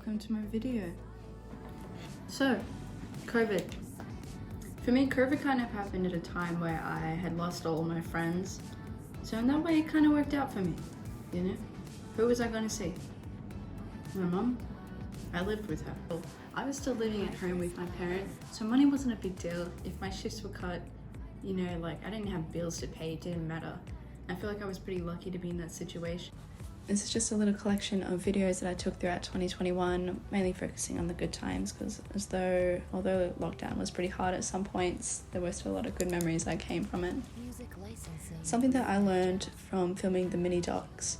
welcome to my video. So, COVID. For me, COVID kind of happened at a time where I had lost all my friends. So in that way, it kind of worked out for me, you know? Who was I going to see? My mum? I lived with her. I was still living at home with my parents, so money wasn't a big deal. If my shifts were cut, you know, like I didn't have bills to pay, it didn't matter. I feel like I was pretty lucky to be in that situation. This is just a little collection of videos that I took throughout 2021, mainly focusing on the good times, because although lockdown was pretty hard at some points, there were still a lot of good memories that came from it. Something that I learned from filming the mini docs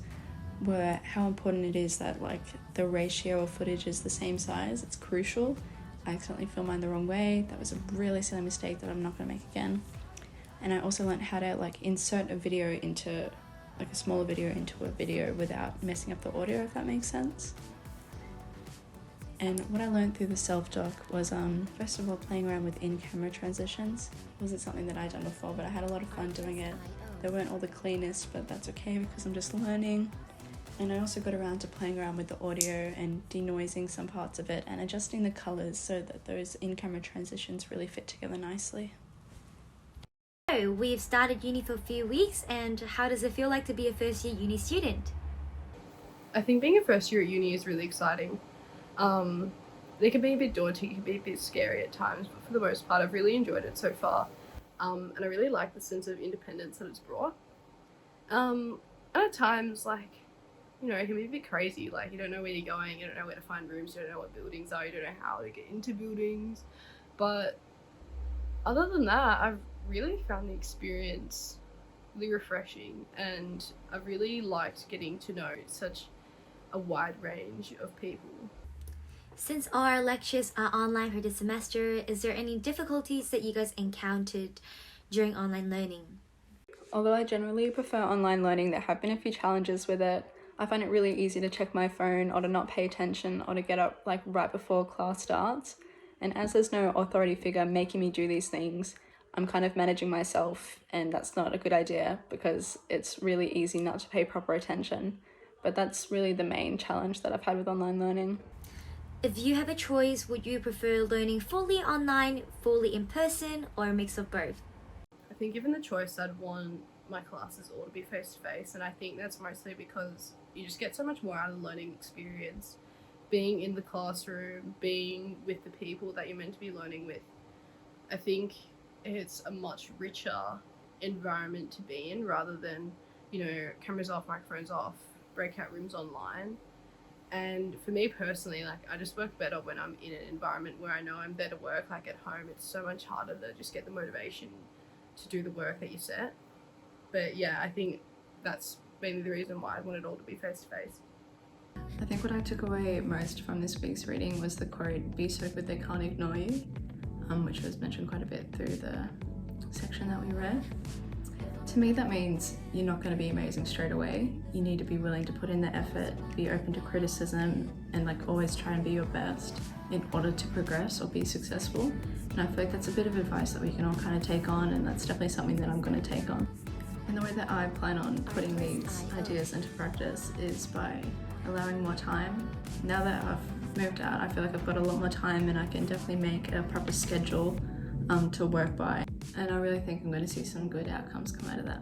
were how important it is that like the ratio of footage is the same size. It's crucial. I accidentally filmed mine the wrong way. That was a really silly mistake that I'm not going to make again. And I also learned how to like insert a video into like a smaller video into a video without messing up the audio, if that makes sense. And what I learned through the self-doc was first of all playing around with in-camera transitions. It wasn't something that I'd done before, but I had a lot of fun doing it. They weren't all the cleanest, but that's okay because I'm just learning. And I also got around to playing around with the audio and denoising some parts of it and adjusting the colours so that those in-camera transitions really fit together nicely. So we've started uni for a few weeks, and how does it feel like to be a first year uni student? I think being a first year at uni is really exciting. It can be a bit daunting, it can be a bit scary at times, but for the most part I've really enjoyed it so far. And I really like the sense of independence that it's brought. And at times, like, you know, it can be a bit crazy, like you don't know where you're going, you don't know where to find rooms, you don't know what buildings are, you don't know how to get into buildings. But other than that, I've really found the experience really refreshing, and I've really liked getting to know such a wide range of people. Since all our lectures are online for this semester, is there any difficulties that you guys encountered during online learning? Although I generally prefer online learning, there have been a few challenges with it. I find it really easy to check my phone or to not pay attention or to get up like right before class starts. And as there's no authority figure making me do these things, I'm kind of managing myself, and that's not a good idea because it's really easy not to pay proper attention. But that's really the main challenge that I've had with online learning. If you have a choice, would you prefer learning fully online, fully in person, or a mix of both? I think given the choice, I'd want my classes all to be face-to-face, and I think that's mostly because you just get so much more out of the learning experience. Being in the classroom, being with the people that you're meant to be learning with, I think it's a much richer environment to be in rather than, you know, cameras off, microphones off, breakout rooms online. And for me personally, like I just work better when I'm in an environment where I know I'm there to work. Like at home, it's so much harder to just get the motivation to do the work that you set. But yeah, I think that's mainly the reason why I want it all to be face-to-face. I think what I took away most from this week's reading was the quote, "Be so good they can't ignore you," which was mentioned quite a bit through the section that we read. To me, that means you're not going to be amazing straight away. You need to be willing to put in the effort, be open to criticism, and like always try and be your best in order to progress or be successful. And I feel like that's a bit of advice that we can all kind of take on, and that's definitely something that I'm going to take on. And the way that I plan on putting these ideas into practice is by allowing more time. Now that I've moved out, I feel like I've got a lot more time and I can definitely make a proper schedule to work by. And I really think I'm going to see some good outcomes come out of that.